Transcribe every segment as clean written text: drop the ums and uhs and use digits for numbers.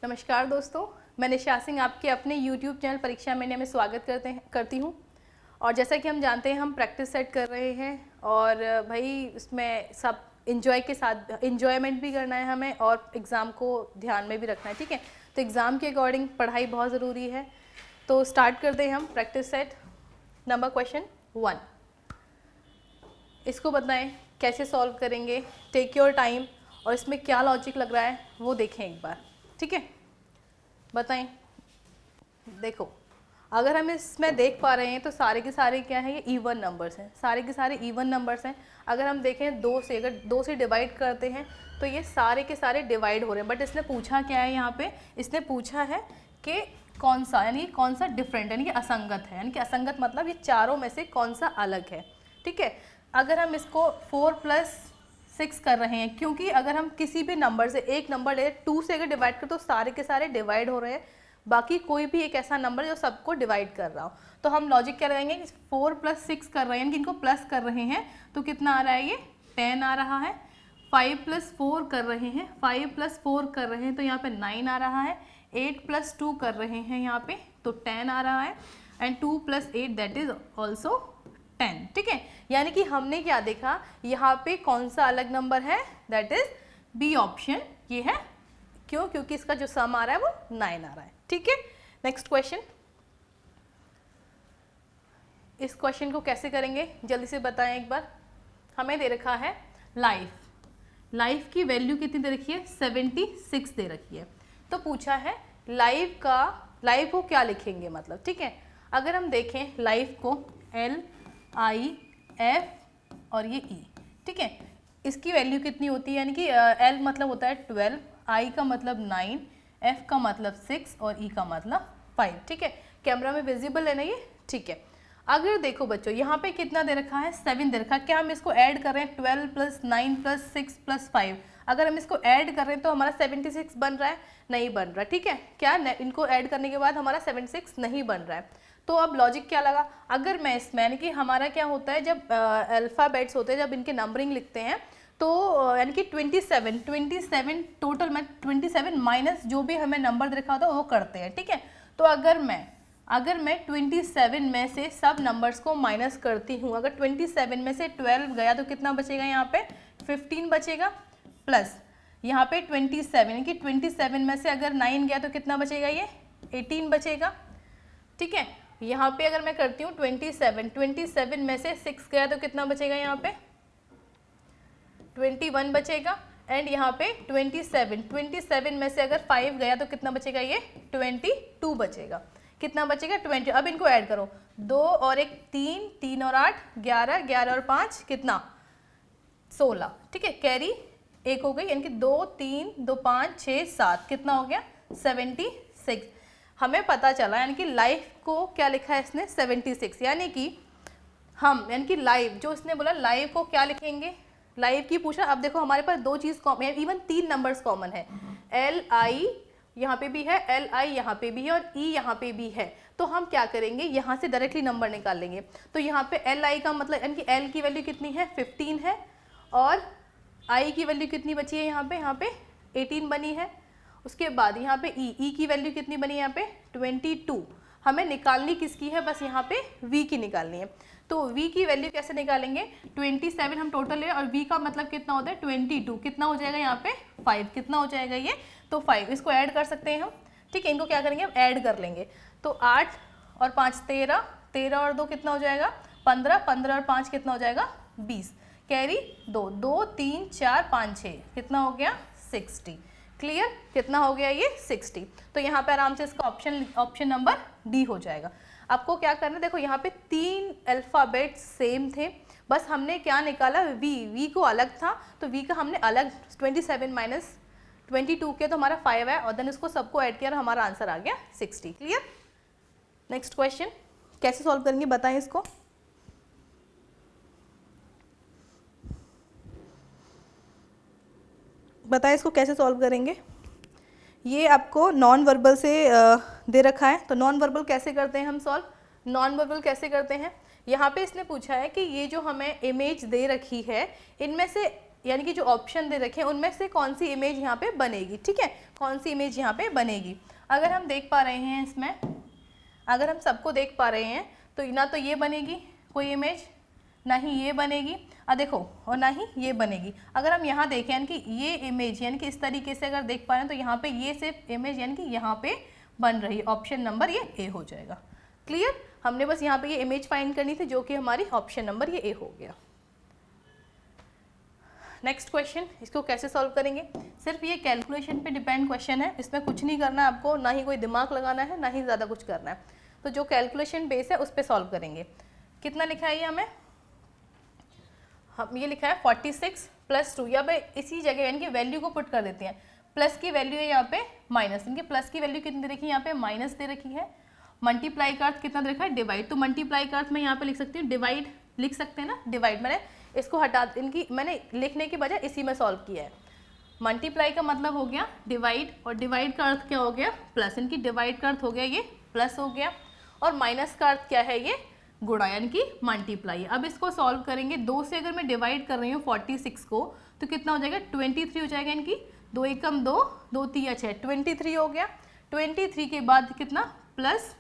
नमस्कार दोस्तों, मैं निशा सिंह आपके अपने YouTube चैनल परीक्षा मैंने में स्वागत करती हूँ। और जैसा कि हम जानते हैं हम प्रैक्टिस सेट कर रहे हैं और भाई इसमें सब इंजॉयमेंट भी करना है हमें और एग्ज़ाम को ध्यान में भी रखना है, ठीक है। तो एग्ज़ाम के अकॉर्डिंग पढ़ाई बहुत ज़रूरी है। तो स्टार्ट करते हैं हम प्रैक्टिस सेट। नंबर क्वेश्चन 1, इसको बताएं कैसे सॉल्व करेंगे, टेक योर टाइम, और इसमें क्या लॉजिक लग रहा है वो देखें एक बार, ठीक है। बताएं। देखो, अगर हम इसमें देख पा रहे हैं तो सारे के सारे क्या है, ये इवन नंबर्स हैं, सारे के सारे इवन नंबर्स हैं। अगर हम देखें अगर 2 से डिवाइड करते हैं तो ये सारे के सारे डिवाइड हो रहे हैं। बट इसने पूछा क्या है यहाँ पे, इसने पूछा है कि कौन सा, यानी कौन सा डिफरेंट, यानी कि असंगत है। यानी कि असंगत मतलब ये चारों में से कौन सा अलग है, ठीक है। अगर हम इसको 4 + 6 कर रहे हैं, क्योंकि अगर हम किसी भी नंबर से एक नंबर ले 2 से अगर डिवाइड करें तो सारे के सारे डिवाइड हो रहे हैं, बाकी कोई भी एक ऐसा नंबर जो सबको डिवाइड कर रहा हो। तो हम लॉजिक क्या लगाएंगे, 4 + 6 कर रहे हैं, कि इनको प्लस कर रहे हैं तो कितना आ रहा है, ये 10 आ रहा है। 5 + 4 कर रहे हैं, 5 + 4 कर रहे हैं तो यहाँ पे 9 आ रहा है। 8 + 2 कर रहे हैं यहाँ पे तो 10 आ रहा है। एंड 2 + 8 दैट इज ऑल्सो 10, ठीक है। यानी कि हमने क्या देखा, यहाँ पे कौन सा अलग नंबर है, दैट इज बी ऑप्शन, ये है। क्यों? क्योंकि इसका जो सम आ रहा है वो 9 आ रहा है, ठीक है। नेक्स्ट क्वेश्चन, इस क्वेश्चन को कैसे करेंगे जल्दी से बताएं एक बार। हमें दे रखा है लाइफ की वैल्यू कितनी दे रखी है, 76 दे रखी है। तो पूछा है लाइफ को क्या लिखेंगे, मतलब, ठीक है। अगर हम देखें लाइफ को LIF और ये E, ठीक है, इसकी वैल्यू कितनी होती है, यानी कि L मतलब होता है 12, I का मतलब 9, F का मतलब 6 और E का मतलब 5, ठीक है। कैमरा में विजिबल है ना ये, ठीक है। अगर देखो बच्चों, यहाँ पे कितना दे रखा है, 7 दे रखा है। क्या हम इसको ऐड कर रहे हैं, 12 + 9 + 6 + 5, अगर हम इसको ऐड कर रहे हैं तो हमारा 76 बन रहा है, नहीं बन रहा, ठीक है। क्या इनको ऐड करने के बाद हमारा 76 नहीं बन रहा है। तो अब लॉजिक क्या लगा, अगर मैं इसमें, यानी कि हमारा क्या होता है जब अल्फ़ाबेट्स होते हैं, जब इनके नंबरिंग लिखते हैं तो यानी कि 27 टोटल में 27 माइनस जो भी हमें नंबर दिखा होता है वो करते हैं, ठीक है। तो अगर मैं 27 में से सब नंबर्स को माइनस करती हूँ, अगर 27 में से 12 गया तो कितना बचेगा, यहाँ पे 15 बचेगा, प्लस यहाँ पे 27, यानी कि 27 में से अगर 9 गया तो कितना बचेगा, ये 18 बचेगा, ठीक है। यहाँ पे अगर मैं करती हूँ 27 में से 6 गया तो कितना बचेगा, यहाँ पे 21 बचेगा। एंड यहाँ पे 27 में से अगर 5 गया तो कितना बचेगा, ये 22 बचेगा। कितना बचेगा, 20। अब इनको ऐड करो, 2 और 1 3, 3 और 8 11, 11 और 5 कितना, 16, ठीक है। कैरी 1 हो गई, यानी कि 2 3 2 5 6 7 कितना हो गया, 76। हमें पता चला, यानी कि लाइफ को क्या लिखा है इसने, 76, यानी कि लाइफ, जो इसने बोला लाइफ को क्या लिखेंगे, लाइफ की पूछा। अब देखो हमारे पास 2 चीज़ कॉमन है, इवन 3 नंबर्स कॉमन है, LI यहाँ पे भी है, LI यहाँ पे भी है और E यहाँ पे भी है। तो हम क्या करेंगे, यहाँ से डायरेक्टली नंबर निकाल लेंगे। तो यहाँ पे LI का मतलब, यानी कि L की वैल्यू कितनी है, 15 है, और I की वैल्यू कितनी बची है, यहाँ पे 18 बनी है। उसके बाद यहाँ पे E की वैल्यू कितनी बनी है, यहाँ पे 22। हमें निकालनी किसकी है, बस यहाँ पे V की निकालनी है। तो V की वैल्यू कैसे निकालेंगे, 27 हम टोटल ले, और V का मतलब कितना होता है 22, कितना हो जाएगा यहाँ पे 5, कितना हो जाएगा ये, तो 5। इसको ऐड कर सकते हैं हम, ठीक है। इनको क्या करेंगे, हम ऐड कर लेंगे। तो 8 और 5 13, 13 और 2 कितना हो जाएगा 15, 15 और 5 कितना हो जाएगा 20, कैरी 2, 2 3 4 5 6 कितना हो गया 60। क्लियर, कितना हो गया ये 60। तो यहाँ पे आराम से इसका ऑप्शन नंबर डी हो जाएगा। आपको क्या करना है, देखो यहाँ पे 3 अल्फ़ाबेट सेम थे, बस हमने क्या निकाला, वी को अलग था तो वी का हमने अलग 27 - 22 किया तो हमारा 5 है, और देन इसको सबको ऐड किया और हमारा आंसर आ गया 60। क्लियर। नेक्स्ट क्वेश्चन कैसे सॉल्व करेंगे बताएं इसको। बताएं इसको कैसे सॉल्व करेंगे। ये आपको नॉन वर्बल से दे रखा है, तो नॉन वर्बल कैसे करते हैं हम सॉल्व, नॉन वर्बल कैसे करते हैं। यहाँ पे इसने पूछा है कि ये जो हमें इमेज दे रखी है, इनमें से यानी कि जो ऑप्शन दे रखे हैं उनमें से कौन सी इमेज यहाँ पे बनेगी, ठीक है, कौन सी इमेज यहाँ पे बनेगी। अगर हम देख पा रहे हैं इसमें, अगर हम सबको देख पा रहे हैं तो ना तो ये बनेगी कोई इमेज, ना ही ये बनेगी, देखो, और ना ही ये बनेगी। अगर हम यहाँ देखें यानी कि ये इमेज यानी कि इस तरीके से अगर देख पा रहे हैं तो यहाँ पे ये सिर्फ इमेज यानी कि यहाँ पे बन रही है, ऑप्शन नंबर ये ए हो जाएगा। क्लियर, हमने बस यहाँ पे ये इमेज फाइंड करनी थी जो कि हमारी ऑप्शन नंबर ये ए हो गया। नेक्स्ट क्वेश्चन, इसको कैसे सॉल्व करेंगे, सिर्फ ये कैलकुलेशन पे डिपेंड क्वेश्चन है, इसमें कुछ नहीं करना है आपको, ना ही कोई दिमाग लगाना है, ना ही ज़्यादा कुछ करना है। तो जो कैलकुलेशन बेस है उस पर सॉल्व करेंगे। कितना लिखा है ये हमें, हम ये लिखा है 46 + 2, यहाँ पे इसी जगह यानी कि वैल्यू को पुट कर देते हैं। प्लस की वैल्यू है यहाँ पे माइनस, इनके प्लस की वैल्यू कितनी दे रखी है, यहाँ पे माइनस दे रखी है। मल्टीप्लाई का अर्थ कितना दे रखा है, डिवाइड, तो मल्टीप्लाई का अर्थ मैं यहाँ पे लिख सकती हूँ डिवाइड, लिख सकते हैं ना डिवाइड, मैंने इसको हटा, इनकी मैंने लिखने की बजाय इसी में सॉल्व किया है। मल्टीप्लाई का मतलब हो गया डिवाइड, और डिवाइड का अर्थ क्या हो गया, प्लस, इनकी डिवाइड का अर्थ हो गया ये प्लस हो गया, और माइनस का अर्थ क्या है, ये गुणा यानी कि मल्टीप्लाई। अब इसको सॉल्व करेंगे, 2 से अगर मैं डिवाइड कर रही हूँ 46 को तो कितना हो जाएगा, 23 हो जाएगा, इनकी 2 एकम 2, 2 3 6, 23 हो गया। 23 के बाद कितना, प्लस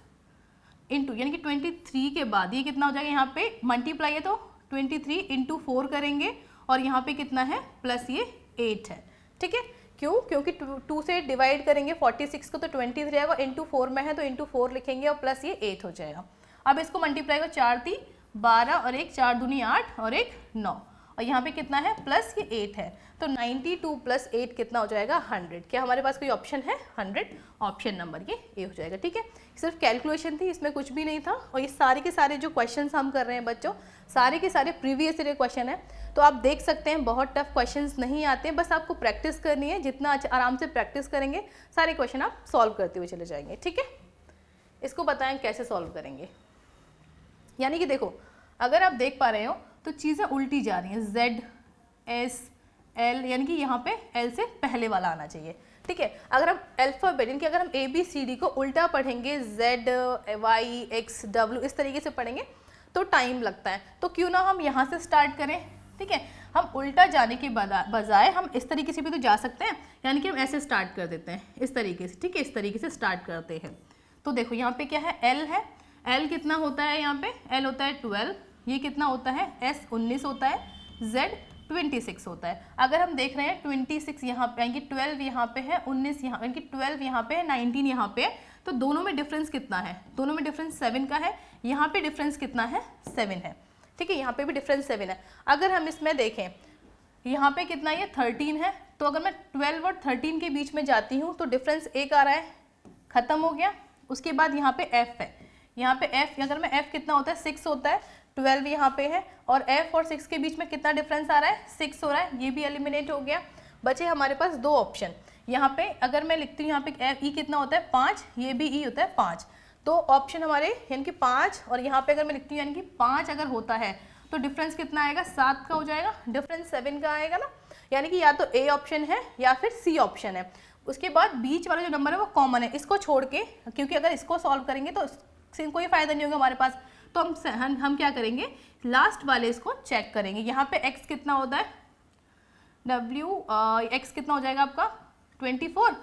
इंटू, यानी कि 23 के बाद ये कितना हो जाएगा, यहाँ पे मल्टीप्लाई है तो 23 इंटू 4 करेंगे, और यहाँ पे कितना है, प्लस ये 8 है, ठीक है। क्यों, क्योंकि 2 से डिवाइड करेंगे 46 को तो 23 आएगा, इंटू 4 में है तो इंटू 4 लिखेंगे, और प्लस ये 8 हो जाएगा। अब इसको मल्टीप्लाई को 4 3 12 और 1 4 दूनी 8 और 1 9, और यहाँ पे कितना है, प्लस ये 8 है, तो 92 + 8 कितना हो जाएगा, 100। क्या हमारे पास कोई ऑप्शन है, 100, ऑप्शन नंबर ये ए हो जाएगा, ठीक है। सिर्फ कैलकुलेशन थी, इसमें कुछ भी नहीं था, और ये सारे के सारे जो क्वेश्चंस हम कर रहे हैं बच्चों, सारे के सारे प्रीवियस ईयर क्वेश्चन है, तो आप देख सकते हैं बहुत टफ क्वेश्चंस नहीं आते, बस आपको प्रैक्टिस करनी है, जितना आराम से प्रैक्टिस करेंगे सारे क्वेश्चन आप सॉल्व करते हुए चले जाएंगे, ठीक है। इसको बताएं कैसे सॉल्व करेंगे, यानी कि देखो, अगर आप देख पा रहे हो तो चीज़ें उल्टी जा रही हैं, Z S L, यानी कि यहाँ पे L से पहले वाला आना चाहिए, ठीक है। अगर हम अल्फ़ाबेट यानी कि अगर हम ABCD को उल्टा पढ़ेंगे, Z Y X W इस तरीके से पढ़ेंगे तो टाइम लगता है, तो क्यों ना हम यहाँ से स्टार्ट करें, ठीक है। हम उल्टा जाने के बजाय हम इस तरीके से भी तो जा सकते हैं, यानी कि हम ऐसे स्टार्ट कर देते हैं, इस तरीके से, ठीक है, इस तरीके से स्टार्ट करते हैं। तो देखो यहाँ पे क्या है, L है, L कितना होता है, यहाँ पे L होता है 12, ये कितना होता है, S 19 होता है, Z 26 होता है। अगर हम देख रहे हैं 26 यहाँ पे, यानी कि 12 यहाँ पे है, 19 यहाँ, यानी कि 12 यहाँ पे है, 19 यहाँ पे है, तो दोनों में डिफरेंस कितना है, दोनों में डिफरेंस 7 का है, यहाँ पे डिफरेंस कितना है, 7 है, ठीक है, यहाँ पे भी डिफरेंस 7 है। अगर हम इसमें देखें, यहाँ पे कितना ये 13 है, तो अगर मैं 12 और 13 के बीच में जाती हूँ तो डिफरेंस 1 आ रहा है, खत्म हो गया। उसके बाद यहाँ पे F है, यहाँ पे F, अगर मैं F कितना होता है, 6 होता है, 12 यहाँ पे है, और F और 6 के बीच में कितना डिफरेंस आ रहा है, 6 हो रहा है, ये भी एलिमिनेट हो गया। बचे हमारे पास 2 ऑप्शन, यहाँ पे अगर मैं लिखती हूँ, यहाँ पे E कितना होता है 5, ये भी E होता है 5, तो ऑप्शन हमारे यानी कि 5, और यहाँ पे अगर मैं लिखती हूँ यानी कि 5 अगर होता है तो डिफरेंस कितना आएगा, 7 का हो जाएगा, डिफरेंस 7 का आएगा ना, यानी कि या तो A ऑप्शन है या फिर C ऑप्शन है। उसके बाद बीच वाला जो नंबर है वो कॉमन है, इसको छोड़ के, क्योंकि अगर इसको सॉल्व करेंगे तो कोई फायदा नहीं होगा हमारे पास, तो हम क्या करेंगे, लास्ट वाले इसको चेक करेंगे। यहाँ पे x कितना होता है, x कितना हो जाएगा आपका 24,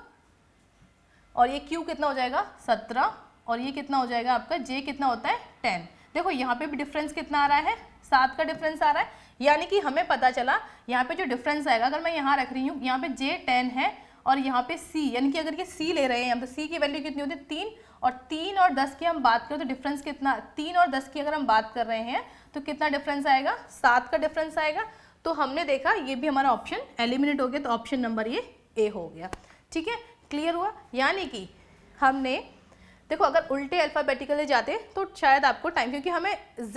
और ये q कितना हो जाएगा 17, और ये कितना हो जाएगा आपका j कितना होता है 10। देखो यहाँ पे भी डिफरेंस कितना आ रहा है, 7 का डिफरेंस आ रहा है, यानी कि हमें पता चला यहाँ पे जो डिफरेंस आएगा, अगर मैं यहाँ रख रही हूँ, यहाँ पे j 10 है, और यहाँ पे c, यानी कि अगर ये c ले रहे हैं हम, तो c की वैल्यू कितनी होती है 3, और 3 और 10 की हम बात करें तो डिफरेंस कितना, 3 और 10 की अगर हम बात कर रहे हैं तो कितना डिफरेंस आएगा, 7 का डिफरेंस आएगा। तो हमने देखा ये भी हमारा ऑप्शन एलिमिनेट हो गया, तो ऑप्शन नंबर ये ए हो गया, ठीक है, क्लियर हुआ। यानी कि हमने देखो, अगर उल्टे अल्फ़ाबेटिकली जाते तो शायद आपको टाइम, क्योंकि हमें Z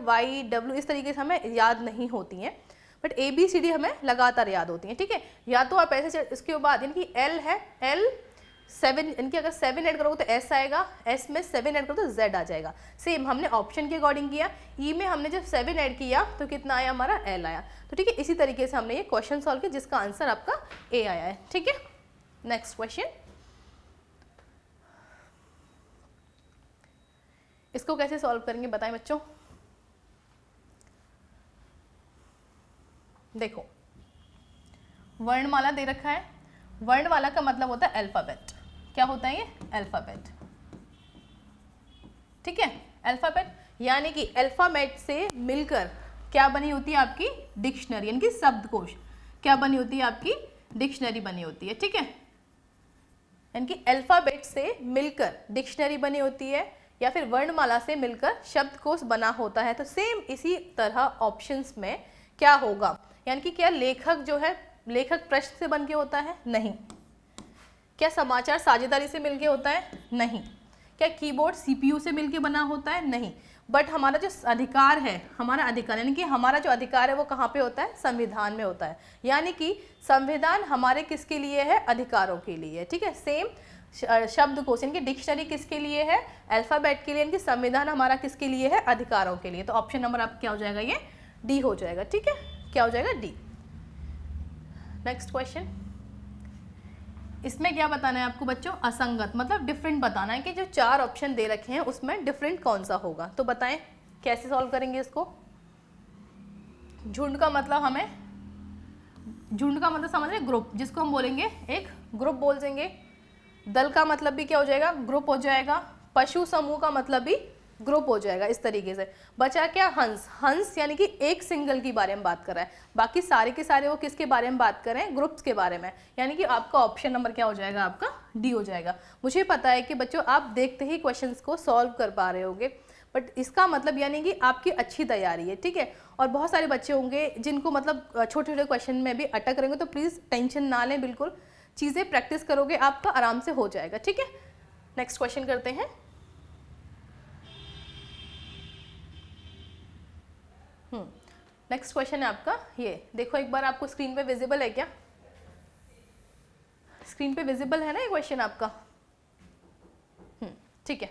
Y W इस तरीके से हमें याद नहीं होती हैं, बट ABCD हमें लगातार याद होती हैं, ठीक है। या तो आप ऐसे, इसके बाद यानी कि L है, L 7, इनके अगर 7 ऐड करोगे तो S आएगा, S में 7 ऐड करो तो Z आ जाएगा। सेम हमने ऑप्शन के अकॉर्डिंग किया, E में हमने जब 7 ऐड किया तो कितना आया हमारा, L आया। तो ठीक है, इसी तरीके से हमने ये क्वेश्चन सॉल्व किया जिसका आंसर आपका A आया है, ठीक है। नेक्स्ट क्वेश्चन, इसको कैसे सॉल्व करेंगे बताएं बच्चों। देखो वर्णमाला दे रखा है, वर्णमाला का मतलब होता है अल्फाबेट। क्या होता है ये? अल्फाबेट। ठीक है, अल्फाबेट, यानी कि अल्फाबेट से मिलकर क्या बनी होती है आपकी डिक्शनरी, यानी कि शब्दकोश। क्या बनी होती है आपकी? डिक्शनरी बनी होती है। ठीक है, यानी कि अल्फाबेट से मिलकर डिक्शनरी बनी होती है या फिर वर्णमाला से मिलकर शब्दकोश बना होता है। तो सेम इसी तरह ऑप्शंस में क्या होगा, यानी कि क्या लेखक जो है, लेखक प्रश्न से बन के होता है? नहीं। क्या समाचार साझेदारी से मिलके होता है? नहीं। क्या कीबोर्ड सीपीयू से मिलके बना होता है? नहीं। बट हमारा जो अधिकार है, हमारा अधिकार, यानी कि हमारा जो अधिकार है वो कहाँ पे होता है? संविधान में होता है। यानी कि संविधान हमारे किसके लिए है? अधिकारों के लिए। ठीक है, सेम शब्दकोश यानी कि डिक्शनरी किसके लिए है? अल्फाबेट के लिए, यानी कि संविधान हमारा किसके लिए है? अधिकारों के लिए। तो ऑप्शन नंबर आपका क्या हो जाएगा? ये डी हो जाएगा। ठीक है, क्या हो जाएगा? डी। नेक्स्ट क्वेश्चन, इसमें क्या बताना है आपको बच्चों? असंगत, मतलब डिफरेंट बताना है कि जो 4 ऑप्शन दे रखे हैं उसमें डिफरेंट कौन सा होगा। तो बताएं कैसे सॉल्व करेंगे इसको। झुंड का मतलब हमें, झुंड का मतलब समझ रहे? ग्रुप, जिसको हम बोलेंगे एक ग्रुप बोल देंगे। दल का मतलब भी क्या हो जाएगा? ग्रुप हो जाएगा। पशु समूह का मतलब भी ग्रुप हो जाएगा। इस तरीके से बचा क्या? हंस। हंस यानी कि एक सिंगल के बारे में बात कर रहा है, बाकी सारे के सारे वो किसके बारे में बात कर रहे हैं? ग्रुप्स के बारे में। यानी कि आपका ऑप्शन नंबर क्या हो जाएगा? आपका डी हो जाएगा। मुझे पता है कि बच्चों आप देखते ही क्वेश्चंस को सॉल्व कर पा रहे होंगे, बट इसका मतलब यानी कि आपकी अच्छी तैयारी है। ठीक है, और बहुत सारे बच्चे होंगे जिनको मतलब छोटे छोटे क्वेश्चन में भी अटक रहेंगे, तो प्लीज़ टेंशन ना लें, बिल्कुल चीज़ें प्रैक्टिस करोगे आपका आराम से हो जाएगा। ठीक है, नेक्स्ट क्वेश्चन करते हैं। नेक्स्ट क्वेश्चन है आपका ये, देखो एक बार आपको स्क्रीन पे विजिबल है क्या? स्क्रीन पे विजिबल है ना ये क्वेश्चन आपका? ठीक है,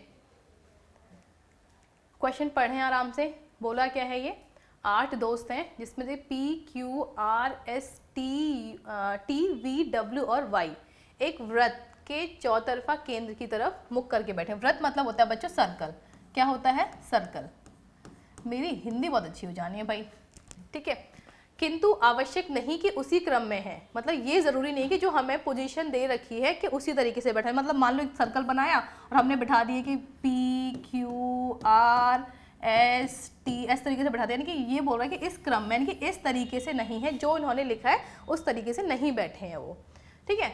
क्वेश्चन पढ़ें आराम से। बोला क्या है ये? 8 दोस्त हैं जिसमें से P, Q, R, S, T, V, W और Y एक वृत्त के चौतरफा केंद्र की तरफ मुख करके बैठे। वृत्त मतलब होता है बच्चों सर्कल। क्या होता है? सर्कल। मेरी हिंदी बहुत अच्छी हो जानी है भाई। ठीक है, किंतु आवश्यक नहीं कि उसी क्रम में है, मतलब ये जरूरी नहीं कि जो हमें पोजीशन दे रखी है कि उसी तरीके से बैठा है। मतलब मान लो एक सर्कल बनाया और हमने बिठा दिए कि P, Q, R, S, T इस तरीके से बैठा दिया, यानी कि ये बोल रहा है कि इस क्रम में, यानी कि इस तरीके से नहीं है, जो इन्होंने लिखा है उस तरीके से नहीं बैठे हैं वो। ठीक है,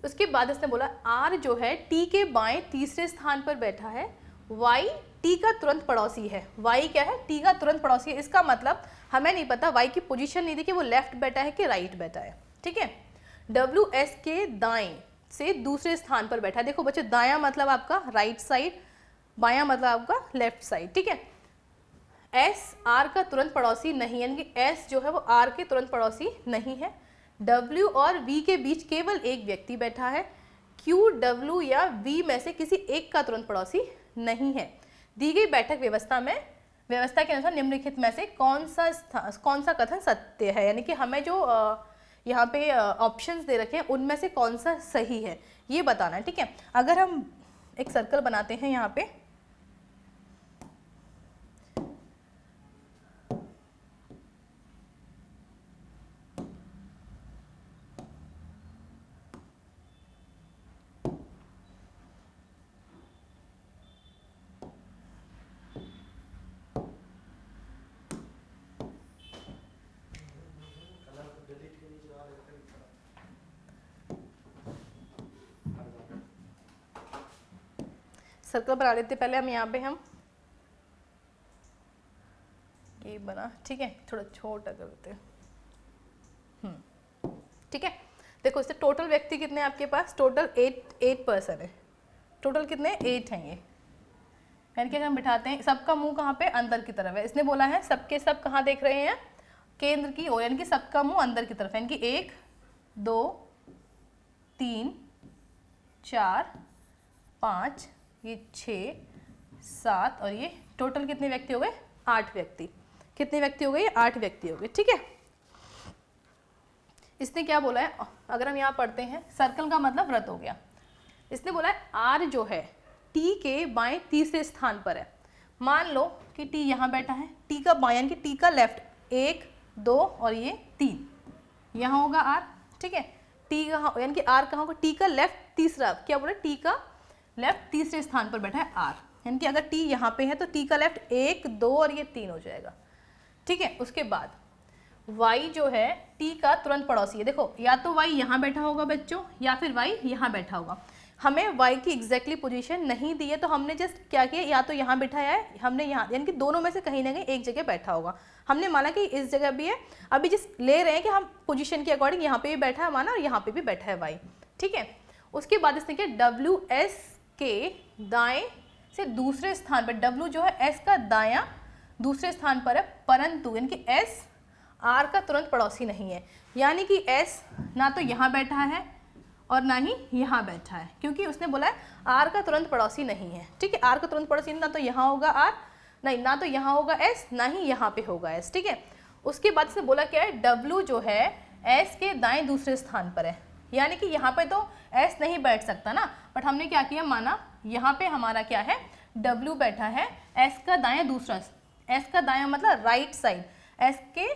उसके बाद इसने बोला R जो है T के बाएं तीसरे स्थान पर बैठा है, Y T का तुरंत पड़ोसी है। Y क्या है? T का तुरंत पड़ोसी है। इसका मतलब हमें नहीं पता, Y की पोजीशन नहीं थी कि वो लेफ्ट बैठा है कि राइट बैठा है। ठीक है, W S के दाएं से दूसरे स्थान पर बैठा है। देखो बच्चे, दायां मतलब आपका राइट साइड, बायां मतलब आपका लेफ्ट साइड। ठीक है, S R का तुरंत पड़ोसी नहीं, यानी कि S जो है वो R के तुरंत पड़ोसी नहीं है। W और V के बीच केवल एक व्यक्ति बैठा है। Q, W या V में से किसी एक का तुरंत पड़ोसी नहीं है। दी गई बैठक व्यवस्था में, व्यवस्था के अनुसार निम्नलिखित में से कौन सा कथन सत्य है, यानी कि हमें जो यहाँ पे ऑप्शंस दे रखे हैं उनमें से कौन सा सही है ये बताना है। ठीक है, अगर हम एक सर्कल बनाते हैं यहाँ पे, सर्कल बना लेते पहले हम यहाँ पे, हम ये बना। ठीक है, थोड़ा छोटा कर देते हैं। ठीक है, देखो इससे टोटल व्यक्ति कितने हैं आपके पास? टोटल 8 पर्सन है। टोटल कितने? 8 हैं ये। यानी कि हम बिठाते हैं, सबका मुंह कहाँ पे? अंदर की तरफ है। इसने बोला है सबके सब कहाँ देख रहे हैं? केंद्र की ओर, यानी कि सबका मुंह अंदर की तरफ है। यानी कि 1, 2, 3, 4, 5, ये 6, 7 और ये टोटल कितने व्यक्ति हो गए? 8 व्यक्ति। कितने व्यक्ति हो गए? 8 व्यक्ति हो गए। ठीक है, इसने क्या बोला है? अगर हम यहाँ पढ़ते हैं, सर्कल का मतलब वृत्त हो गया। इसने बोला है R जो है T के बाएं तीसरे स्थान पर है। मान लो कि T यहाँ बैठा है, T का बाएं यानी कि T का लेफ्ट 1, 2 और ये 3। यहाँ होगा आर, ठीक है। टी कहाँ, यानी कि आर कहाँ होगा, टी का लेफ्ट तीसरा, क्या बोला, टी का लेफ्ट तीसरे स्थान पर बैठा है आर, यानी कि अगर टी यहाँ पे है तो टी का लेफ्ट 1 2 और ये 3 हो जाएगा, ठीक है। उसके बाद y जो है t का तुरंत पड़ोसी है। देखो या तो y यहाँ बैठा होगा बच्चों या फिर y यहाँ बैठा होगा। हमें y की एग्जैक्टली पोजीशन नहीं दी है तो हमने जस्ट क्या किया, या तो यहाँ बैठाया है हमने, यहाँ यानी कि दोनों में से कहीं ना कहीं एक जगह बैठा होगा। हमने माना कि इस जगह भी है, अभी जिस ले रहे हैं कि हम पोजीशन के अकॉर्डिंग यहाँ पे भी बैठा है माना और यहाँ पे भी बैठा है y, ठीक है। उसके बाद इसने क्या, WS के दाएं से दूसरे स्थान पर, W जो है S का दायां दूसरे स्थान पर है, परंतु यानी कि S R का तुरंत पड़ोसी नहीं है, यानी कि S ना तो यहाँ बैठा है और ना ही यहाँ बैठा है, क्योंकि उसने बोला है R का तुरंत पड़ोसी नहीं है, ठीक है। R का तुरंत पड़ोसी ना तो यहाँ होगा R, नहीं ना तो यहाँ होगा S, ना ही यहाँ पे होगा S, ठीक है। उसके बाद से बोला क्या है, W जो है S के दाएं दूसरे स्थान पर है, यानी कि यहाँ पे तो S नहीं बैठ सकता ना, बट हमने क्या किया, माना यहाँ पे हमारा क्या है, W बैठा है S का दायां दूसरा, S का दायां मतलब राइट साइड, S के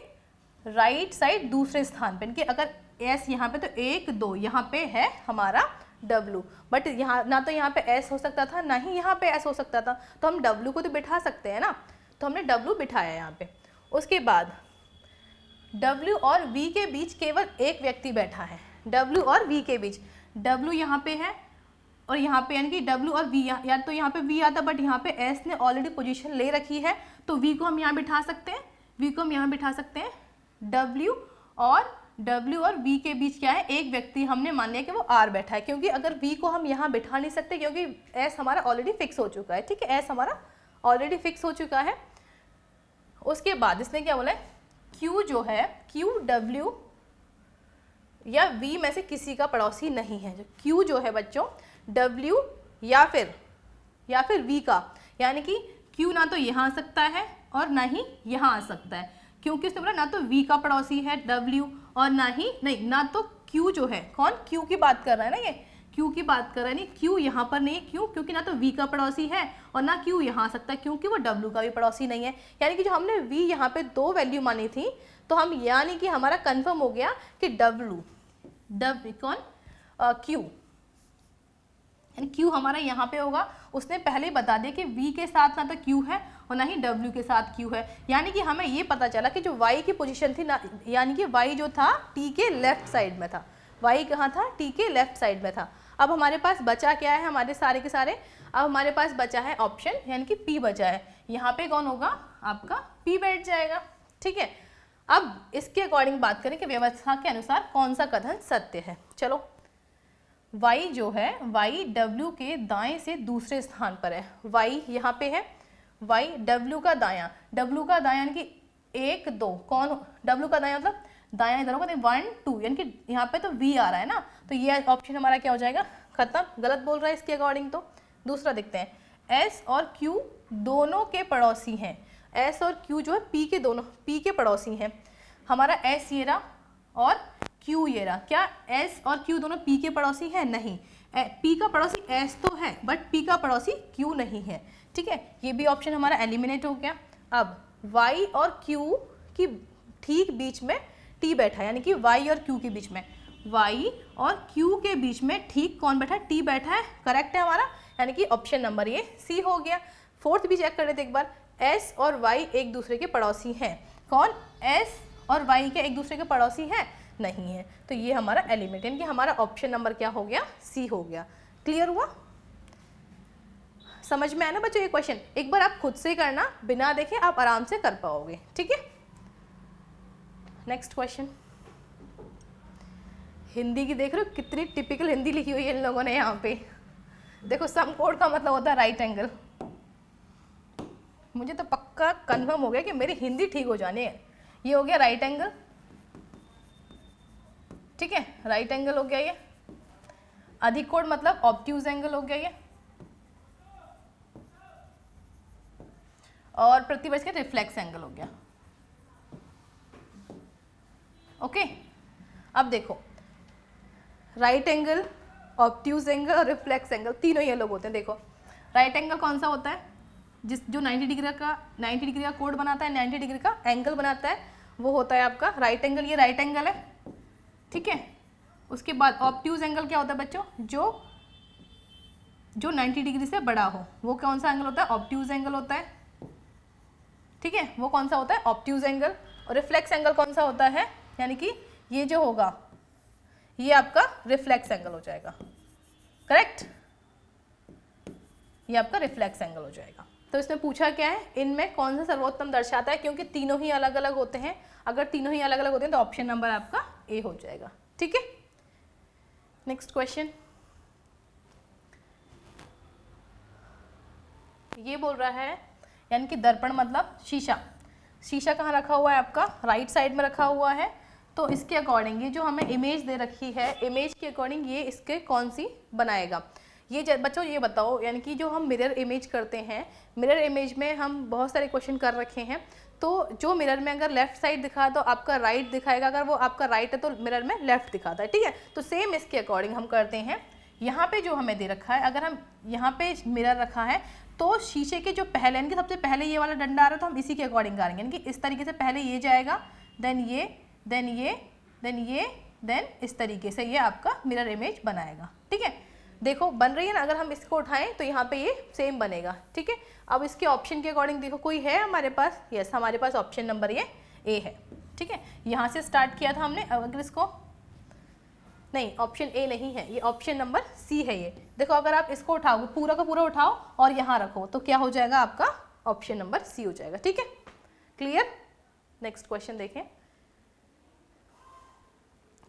राइट साइड दूसरे स्थान पे, कि अगर S यहाँ पे तो 1 2 यहाँ पे है हमारा W, बट यहाँ ना तो यहाँ पे S हो सकता था ना ही यहाँ पे S हो सकता था, तो हम W को तो बिठा सकते हैं ना, तो हमने W बिठाया यहाँ पे। उसके बाद W और V के बीच केवल एक व्यक्ति बैठा है, W और V के बीच, W यहाँ पे है और यहाँ पे यानी कि W और V, या तो यहाँ पे V आता बट यहाँ पे S ने ऑलरेडी पोजीशन ले रखी है, तो V को हम यहाँ बिठा सकते हैं, V को हम यहाँ बिठा सकते हैं। W और V के बीच क्या है, एक व्यक्ति हमने मान लिया कि वो R बैठा है, क्योंकि अगर V को हम यहाँ बिठा नहीं सकते क्योंकि S हमारा ऑलरेडी फिक्स हो चुका है, ठीक है, S हमारा ऑलरेडी फिक्स हो चुका है। उसके बाद इसने क्या बोला है, Q जो है, Q W या V में से किसी का पड़ोसी नहीं है। जो Q जो है बच्चों W या फिर V का, यानी कि Q ना तो यहाँ आ सकता है और ना ही यहाँ आ सकता है, क्योंकि उसने बोला ना तो V का पड़ोसी है W और ना तो Q जो है, कौन, Q की बात कर रहा है ना, ये Q की बात कर रहा है, नहीं Q यहाँ पर नहीं, क्यों, क्योंकि ना तो V का पड़ोसी है और ना Q यहाँ आ सकता है क्योंकि वो W का भी पड़ोसी नहीं है। यानी कि जो हमने V यहाँ पे 2 वैल्यू मानी थी, तो हम यानी कि हमारा कंफर्म हो गया कि W कौन, Q, यानी Q हमारा यहाँ पे होगा। उसने पहले ही बता दिया कि V के साथ ना तो Q है और ना ही W के साथ Q है, यानी कि हमें ये पता चला कि जो Y की पोजीशन थी ना, यानी कि Y जो था T के लेफ्ट साइड में था, Y कहाँ था, T के लेफ्ट साइड में था। अब हमारे पास बचा क्या है, हमारे सारे के सारे, अब हमारे पास बचा है ऑप्शन, यानी कि P बचा है, यहाँ पे कौन होगा, आपका P बैठ जाएगा, ठीक है। अब इसके अकॉर्डिंग बात करें कि व्यवस्था के अनुसार कौन सा कथन सत्य है। चलो, Y जो है, Y W के दाएं से दूसरे स्थान पर है, Y यहाँ पे है, Y W का दायां, W का दायां यानी कि 1 2, कौन, W का दायां मतलब दायां इधर होगा, 1 2, यानी कि यहाँ पे तो V आ रहा है ना, तो ये ऑप्शन हमारा क्या हो जाएगा, खत्म, गलत बोल रहा है इसके अकॉर्डिंग। तो दूसरा देखते हैं, S और Q दोनों के पड़ोसी हैं, S और Q जो है P के पड़ोसी हैं। हमारा S ये रहा और Q ये रहा, क्या S और Q दोनों P के पड़ोसी हैं, नहीं, P का पड़ोसी S तो है बट P का पड़ोसी Q नहीं है, ठीक है, ये भी ऑप्शन हमारा एलिमिनेट हो गया। अब Y और Q की ठीक बीच में T बैठा है, यानी कि Y और Q के बीच में, Y और Q के बीच में ठीक कौन बैठा है, T बैठा है, करेक्ट है हमारा, यानी कि ऑप्शन नंबर ये C हो गया। फोर्थ भी चेक कर लेते एक बार, S और Y एक दूसरे के पड़ोसी हैं, कौन, S और Y के एक दूसरे के पड़ोसी हैं, नहीं है, तो ये हमारा एलिमेंट, यानी कि हमारा ऑप्शन नंबर क्या हो गया, C हो गया। क्लियर हुआ, समझ में आया ना बच्चों ये क्वेश्चन, एक बार आप खुद से करना, बिना देखे आप आराम से कर पाओगे, ठीक है। नेक्स्ट क्वेश्चन, हिंदी की देख रहे हो कितनी टिपिकल हिंदी लिखी हुई है इन लोगों ने यहाँ पे। देखो सम कोड का मतलब होता है राइट एंगल, मुझे तो पक्का कंफर्म हो गया कि मेरी हिंदी ठीक हो जानी है। ये हो गया राइट एंगल, ठीक है, राइट एंगल हो गया ये। अधिक कोण मतलब ऑब्ट्यूज एंगल हो गया ये, और प्रतिवर्ष का रिफ्लेक्स एंगल हो गया। ओके, अब देखो राइट एंगल, ऑब्ट्यूज एंगल और रिफ्लेक्स एंगल तीनों ये लोग होते हैं। देखो राइट एंगल कौन सा होता है, जो 90 डिग्री का कोण बनाता है, 90 डिग्री का एंगल बनाता है, वो होता है आपका राइट एंगल। ये राइट एंगल है, ठीक है। उसके बाद ऑब्ट्यूज एंगल क्या होता है बच्चों, जो 90 डिग्री से बड़ा हो, वो कौन सा एंगल होता है, ऑब्ट्यूज एंगल होता है। ठीक है, वो कौन सा होता है, ऑब्ट्यूज एंगल। और रिफ्लेक्स एंगल कौन सा होता है, यानी कि ये जो होगा ये आपका रिफ्लेक्स एंगल हो जाएगा, करेक्ट, ये आपका रिफ्लेक्स एंगल हो जाएगा। तो इसमें पूछा क्या है, इनमें कौन सा सर्वोत्तम दर्शाता है, क्योंकि तीनों ही अलग अलग होते हैं। अगर तीनों ही अलग अलग होते हैं तो ऑप्शन नंबर आपका ए हो जाएगा। ठीक है, नेक्स्ट क्वेश्चन ये बोल रहा है, यानी कि दर्पण मतलब शीशा। शीशा कहाँ रखा हुआ है आपका, राइट साइड में रखा हुआ है। तो इसके अकॉर्डिंग ये जो हमें इमेज दे रखी है, इमेज के अकॉर्डिंग ये इसके कौन सी बनाएगा। ये बच्चों ये बताओ, यानी कि जो हम मिरर इमेज करते हैं, मिरर इमेज में हम बहुत सारे क्वेश्चन कर रखे हैं। तो जो मिरर में अगर लेफ्ट साइड दिखा तो आपका राइट दिखाएगा, अगर वो आपका राइट है तो मिरर में लेफ्ट दिखाता है। ठीक है, तो सेम इसके अकॉर्डिंग हम करते हैं। यहाँ पे जो हमें दे रखा है, अगर हम यहाँ पे मिरर रखा है तो शीशे के जो पहले, यानी कि सबसे पहले ये वाला डंडा आ रहा है तो हम इसी के अकॉर्डिंग करेंगे, यानी कि इस तरीके से पहले ये जाएगा, देन ये, देन ये, देन ये, देन इस तरीके से ये आपका मिरर इमेज बनाएगा। ठीक है, देखो बन रही है ना। अगर हम इसको उठाएं तो यहाँ पे ये सेम बनेगा। ठीक है, अब इसके ऑप्शन के अकॉर्डिंग देखो कोई है हमारे पास, यस हमारे पास ऑप्शन नंबर ये ए है। ठीक है, यहाँ से स्टार्ट किया था हमने, अगर इसको नहीं, ऑप्शन ए नहीं है, ये ऑप्शन नंबर सी है। ये देखो अगर आप इसको उठाओगे, पूरा का पूरा उठाओ और यहाँ रखो तो क्या हो जाएगा आपका, ऑप्शन नंबर सी हो जाएगा। ठीक है, क्लियर। नेक्स्ट क्वेश्चन देखें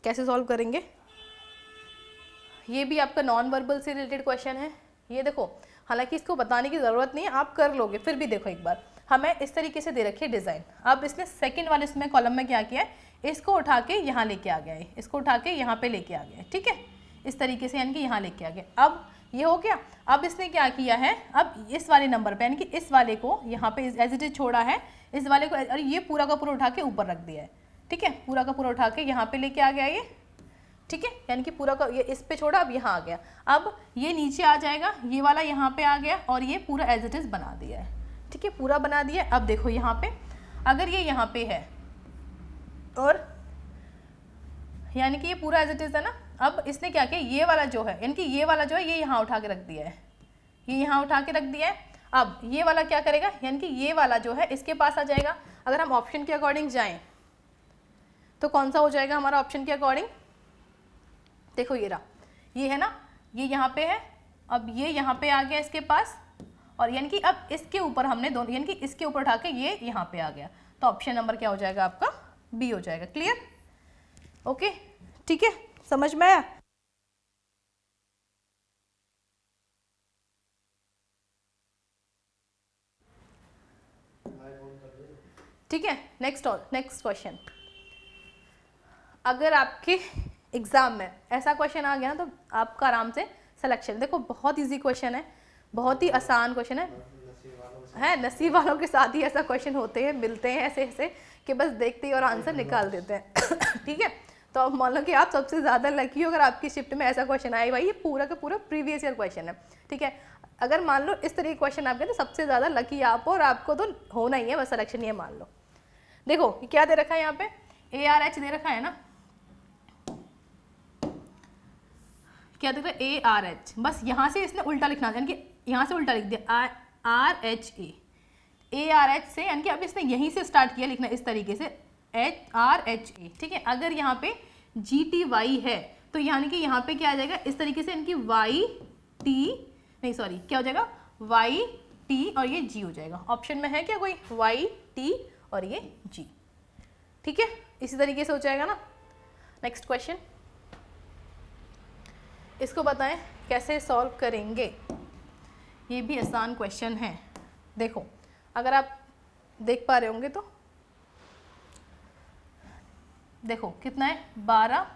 कैसे सॉल्व करेंगे। ये भी आपका नॉन वर्बल से रिलेटेड क्वेश्चन है। ये देखो, हालांकि इसको बताने की ज़रूरत नहीं है, आप कर लोगे, फिर भी देखो एक बार हमें इस तरीके से दे रखी है डिज़ाइन। अब इसने सेकंड वाले इसमें कॉलम में क्या किया है, इसको उठा के यहाँ लेके आ गया है, इसको उठा के यहाँ पे लेके आ गया है। ठीक है, इस तरीके से, यानी कि यहाँ लेके आ गया। अब ये हो गया। अब इसने क्या किया है, अब इस वाले नंबर पे, यानी कि इस वाले को यहाँ पे एज इट इज छोड़ा है, इस वाले को, और ये पूरा का पूरा उठा के ऊपर रख दिया है। ठीक है, पूरा का पूरा उठा के यहाँ पे लेके आ गया ये। ठीक है, यानी कि पूरा का ये इस पे छोड़ा, अब यहाँ आ गया। अब ये नीचे आ जाएगा, ये वाला यहाँ पे आ गया और ये पूरा एज इट इज बना दिया है। ठीक है, पूरा बना दिया। अब देखो यहाँ पे, अगर ये यहाँ पे है और यानी कि ये पूरा एज इट इज है ना। अब इसने क्या किया, ये वाला जो है, यानी कि ये वाला जो है ये यहाँ उठा के रख दिया है, ये यहाँ उठा के रख दिया है। अब ये वाला क्या करेगा, यानी कि ये वाला जो है इसके पास आ जाएगा। अगर हम ऑप्शन के अकॉर्डिंग जाएं तो कौन सा हो जाएगा हमारा ऑप्शन के अकॉर्डिंग, देखो ये रहा, ये है ना, ये यहाँ पे है। अब ये यहाँ पे आ गया इसके पास, और यानी कि अब इसके ऊपर हमने दोनों, यानी कि इसके ऊपर उठा के ये यहाँ पे आ गया। तो ऑप्शन नंबर क्या हो जाएगा आपका, बी हो जाएगा। क्लियर, ओके, ठीक है, समझ में आया। ठीक है, नेक्स्ट क्वेश्चन। अगर आपके एग्जाम में ऐसा क्वेश्चन आ गया ना तो आपका आराम से सिलेक्शन, देखो बहुत इजी क्वेश्चन है, बहुत ही आसान क्वेश्चन है, नसीब वालों के साथ ही ऐसा क्वेश्चन होते हैं, मिलते हैं ऐसे ऐसे कि बस देखते ही और आंसर निकाल देते हैं। ठीक है, तो अब मान लो कि आप सबसे ज़्यादा लकी हो अगर आपकी शिफ्ट में ऐसा क्वेश्चन आए। भाई ये पूरा का पूरा प्रीवियस ईयर क्वेश्चन है। ठीक है, अगर मान लो इस तरह के क्वेश्चन आपके तो सबसे ज़्यादा लकी आप हो, और आपको तो होना ही है बस सिलेक्शन, ये मान लो। देखो क्या दे रखा है यहाँ पे, ARH दे रखा है ना, क्या देख रहा है ARH, बस यहाँ से इसने उल्टा लिखना, यानी कि यहाँ से उल्टा लिख दिया RHA, ARH से, यानी कि अब इसने यहीं से स्टार्ट किया लिखना इस तरीके से RHA। ठीक है, अगर यहाँ पे GTY है तो यानी कि यहाँ पे क्या आ जाएगा इस तरीके से, इनकी YT नहीं सॉरी क्या हो जाएगा YT और ये G हो जाएगा। ऑप्शन में है क्या कोई YT और ये G। ठीक है, इसी तरीके से हो जाएगा ना। नेक्स्ट क्वेश्चन, इसको बताएं कैसे सॉल्व करेंगे। ये भी आसान क्वेश्चन है। देखो अगर आप देख पा रहे होंगे तो देखो कितना है 12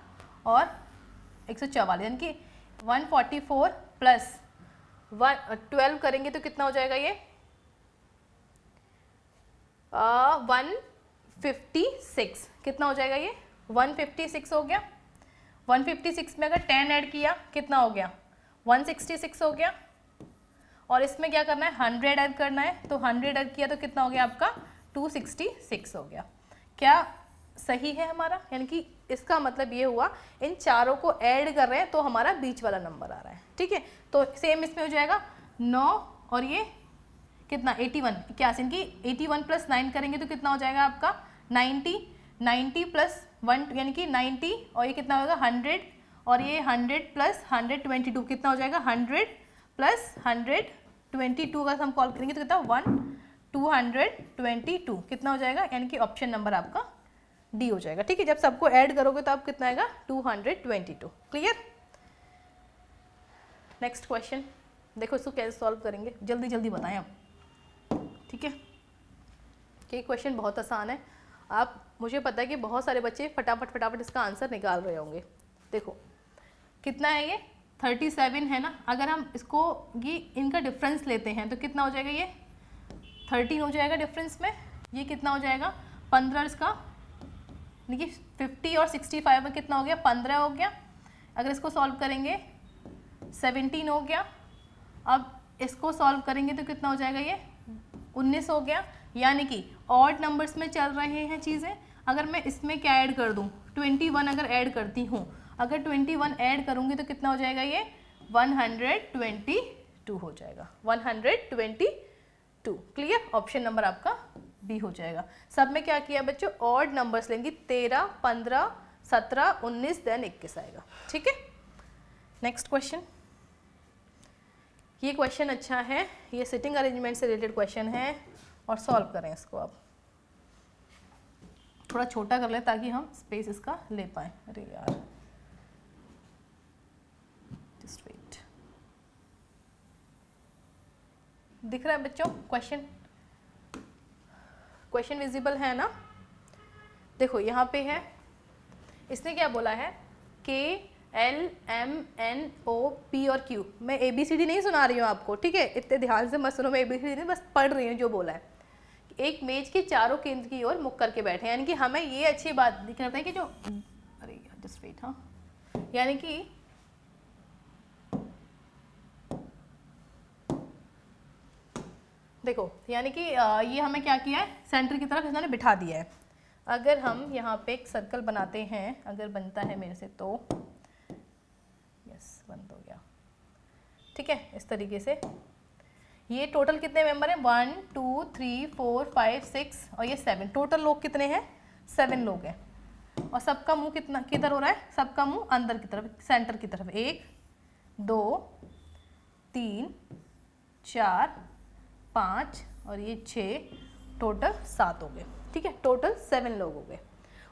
और 144, यानी कि 144 प्लस 12 करेंगे तो कितना हो जाएगा ये 156। कितना हो जाएगा ये 156 हो गया। 156 में अगर 10 ऐड किया कितना हो गया 166 हो गया। और इसमें क्या करना है 100 ऐड करना है, तो 100 ऐड किया तो कितना हो गया आपका 266 हो गया। क्या सही है हमारा, यानी कि इसका मतलब ये हुआ इन चारों को ऐड कर रहे हैं तो हमारा बीच वाला नंबर आ रहा है, ठीक है। तो सेम इसमें हो जाएगा 9 और ये कितना 81, क्या इनकी 81 + 9 करेंगे तो कितना हो जाएगा आपका 90, 90 + 1 यानी कि 90 और ये कितना होगा 100 और ये 100 + 122 कितना हो जाएगा 100 + 122 का हम कॉल करेंगे तो कितना 222 कितना हो जाएगा, यानी कि ऑप्शन नंबर आपका डी हो जाएगा, ठीक है। जब सबको ऐड करोगे तो आप कितना आएगा 222। क्लियर। नेक्स्ट क्वेश्चन देखो, इसको कैसे सॉल्व करेंगे, जल्दी जल्दी बताएं आप, ठीक है। ये क्वेश्चन बहुत आसान है, आप मुझे पता है कि बहुत सारे बच्चे फटाफट फटाफट इसका आंसर निकाल रहे होंगे। देखो कितना है ये 37 है ना, अगर हम इसको ये इनका डिफरेंस लेते हैं तो कितना हो जाएगा, ये 13 हो जाएगा डिफरेंस में, ये कितना हो जाएगा 15 इसका, यानी कि 50 और 65 में कितना हो गया 15 हो गया। अगर इसको सॉल्व करेंगे 17 हो गया, अब इसको सॉल्व करेंगे तो कितना हो जाएगा ये 19 हो गया। यानी कि ऑड नंबर्स में चल रहे हैं चीज़ें। अगर मैं इसमें क्या ऐड कर दूं 21 अगर ऐड करती हूँ, अगर 21 ऐड करूँगी तो कितना हो जाएगा ये 122 हो जाएगा 122। क्लियर। ऑप्शन नंबर आपका बी हो जाएगा। सब में क्या किया बच्चों, ऑड नंबर्स लेंगे 13, 15, 17, 19 देन 21 आएगा, ठीक है। नेक्स्ट क्वेश्चन, ये क्वेश्चन अच्छा है, ये सिटिंग अरेंजमेंट से रिलेटेड क्वेश्चन है और सॉल्व करें इसको। आप थोड़ा छोटा कर लें ताकि हम स्पेस इसका ले पाए। अरे यार जस्ट वेट, दिख रहा है बच्चों क्वेश्चन, क्वेश्चन विजिबल है ना। देखो यहाँ पे है, इसने क्या बोला है K L M N O P और Q। मैं ABCD नहीं सुना रही हूँ आपको, ठीक है, इतने ध्यान से मत सुनो, मैं ABCD नहीं बस पढ़ रही हूँ जो बोला है। एक मेज के चारों केंद्र की ओर मुख करके बैठे, यानी कि हमें ये अच्छी बात दिखना है कि जो, अरे यार जस्ट वेट, हाँ, यानी कि देखो यानी कि ये हमें क्या किया है, सेंटर की तरफ इन्होंने बिठा दिया है। अगर हम यहाँ पे एक सर्कल बनाते हैं, अगर बनता है मेरे से तो यस बंद हो गया, ठीक है। इस तरीके से ये टोटल कितने मेंबर हैं 1 2 3 4 5 6 और ये 7, टोटल लोग कितने हैं 7 लोग हैं। और सबका मुंह कितना किधर हो रहा है, सबका मुंह अंदर की तरफ, सेंटर की तरफ। 1 2 3 4 5 और ये 6, टोटल 7 हो गए, ठीक है। टोटल 7 लोग हो गए।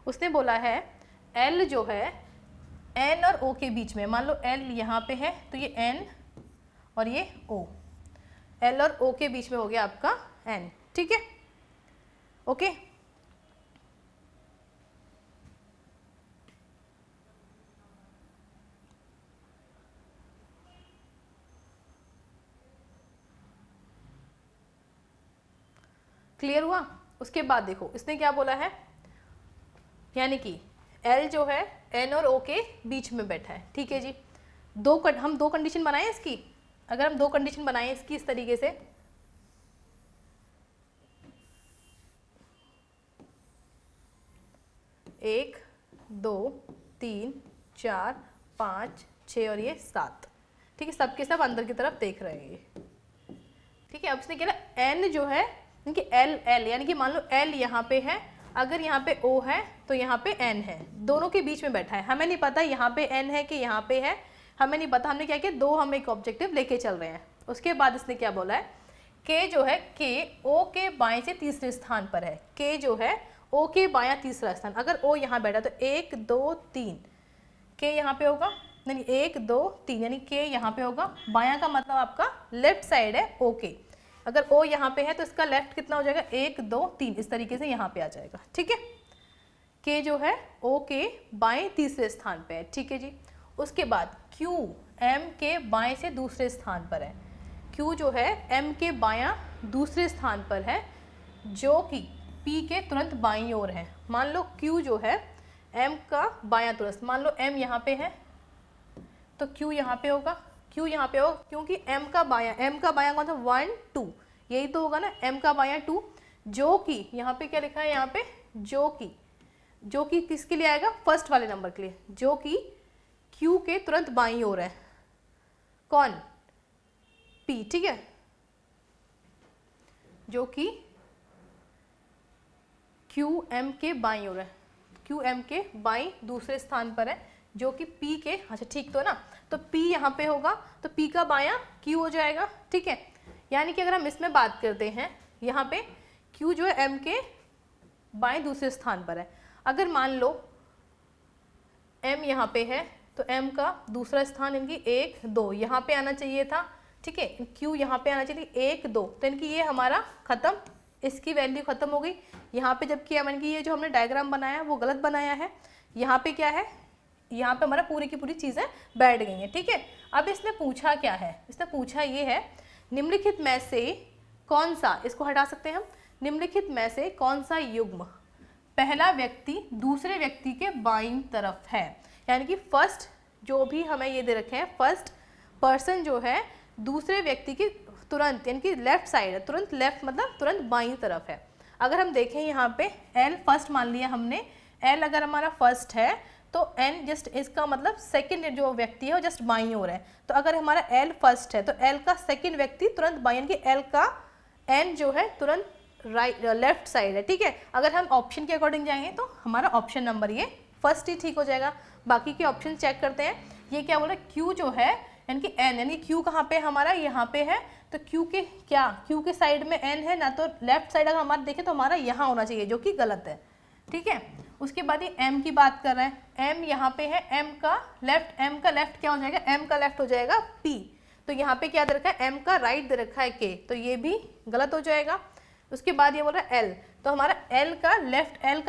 उसने बोला है L जो है N और O के बीच में, मान लो L यहाँ पे है तो ये N और ये O, L और O के बीच में हो गया आपका N, ठीक है, ओके। क्लियर हुआ। उसके बाद देखो इसने क्या बोला है, यानी कि L जो है N और O के बीच में बैठा है, ठीक है जी। हम दो कंडीशन बनाए इसकी। अगर हम दो कंडीशन बनाएं इसकी इस तरीके से, एक 2 3 4 5 6 और ये 7, ठीक है। सबके सब अंदर की तरफ देख रहे हैं ये, ठीक है। अब इसने क्या N जो है कि L यानी कि मान लो L यहाँ पे है, अगर यहाँ पे O है तो यहाँ पे N है, दोनों के बीच में बैठा है। हमें नहीं पता यहाँ पे N है कि यहाँ पे है, हमें नहीं पता। हमने क्या किया, दो हम एक ऑब्जेक्टिव लेके चल रहे हैं। उसके बाद इसने क्या बोला है, K जो है K O के बाएं से तीसरे स्थान पर है। K जो है O के बायां तीसरा स्थान, अगर O यहाँ बैठा तो 1 2 3 K यहाँ पे होगा, नहीं 1 2 3 यानी K यहाँ पे होगा। बायां का मतलब आपका लेफ्ट साइड है O के, अगर O यहाँ पे है तो इसका लेफ्ट कितना हो जाएगा 1 2 3, इस तरीके से यहाँ पे आ जाएगा, ठीक है। K जो है O के बाएं तीसरे स्थान पे है, ठीक है जी। उसके बाद Q M के बाएं से दूसरे स्थान पर है। Q जो है M के बायां दूसरे स्थान पर है, जो कि P के तुरंत बाईं ओर है। मान लो Q जो है M का बायां तुरंत, मान लो M यहाँ पे है तो Q यहाँ पे होगा, Q यहाँ पे होगा, क्योंकि M का बायां कौन सा 1 2, यही तो होगा ना, M का बायां 2, जो कि यहाँ पे क्या लिखा है, यहाँ पे जो कि जो कि किसके लिए आएगा, फर्स्ट वाले नंबर के लिए, जो कि Q के तुरंत बाईं ओर है, कौन, P, ठीक है, जो कि QM के बाईं ओर है, QM के बाईं दूसरे स्थान पर है, जो कि P के, अच्छा ठीक तो ना, तो P यहाँ पे होगा, तो P का बायां Q हो जाएगा, ठीक है। यानी कि अगर हम इसमें बात करते हैं, यहाँ पे Q जो है M के बाएं दूसरे स्थान पर है। अगर मान लो M यहाँ पे है, तो M का दूसरा स्थान इनकी 1 2 यहाँ पे आना चाहिए था, ठीक है, Q यहाँ पे आना चाहिए 1 2, तो इनकी ये हमारा खत्म, इसकी वैल्यू खत्म हो गई यहाँ पे, जबकि इनकी ये जो हमने डायग्राम बनाया वो गलत बनाया है। यहाँ पे क्या है, यहाँ पे हमारा पूरी की पूरी चीज़ें बैठ गई हैं, ठीक है। अब इसने पूछा क्या है, इसने पूछा ये है, निम्नलिखित में से कौन सा, इसको हटा सकते हैं हम, निम्नलिखित में से कौन सा युग्म पहला व्यक्ति दूसरे व्यक्ति के बाईं तरफ है। यानी कि फर्स्ट जो भी हमें ये दे रखे हैं, फर्स्ट पर्सन जो है दूसरे व्यक्ति की तुरंत, यानी कि लेफ्ट साइड है, तुरंत लेफ्ट मतलब तुरंत बाईं तरफ है। अगर हम देखें यहाँ पे L फर्स्ट मान लिया हमने, L अगर हमारा फर्स्ट है तो N जस्ट इसका मतलब सेकंड जो व्यक्ति है वो जस्ट बाईं ओर है। तो अगर हमारा L फर्स्ट है तो L का सेकंड व्यक्ति तुरंत बाईं, यानी कि L का N जो है तुरंत राइट लेफ्ट साइड है, ठीक है। अगर हम ऑप्शन के अकॉर्डिंग जाएंगे तो हमारा ऑप्शन नंबर ये फर्स्ट ही ठीक हो जाएगा। बाकी के ऑप्शन चेक करते हैं, ये क्या बोल रहा है, Q जो है यानी कि N, यानी Q कहाँ पे हमारा, यहाँ पे है, तो Q के क्या, Q के साइड में N है ना, तो लेफ्ट साइड अगर हमारा देखें तो हमारा यहाँ होना चाहिए, जो कि गलत है, ठीक है। उसके बाद ये M की बात कर रहे हैं, M यहाँ पे है, M का लेफ्ट क्या हो जाएगा, M का लेफ्ट हो जाएगा P, तो यहाँ पे क्या दे रखा है, M का राइट दे रखा है K, तो ये भी गलत हो जाएगा। उसके बाद ये बोल रहा है L, तो हमारा L का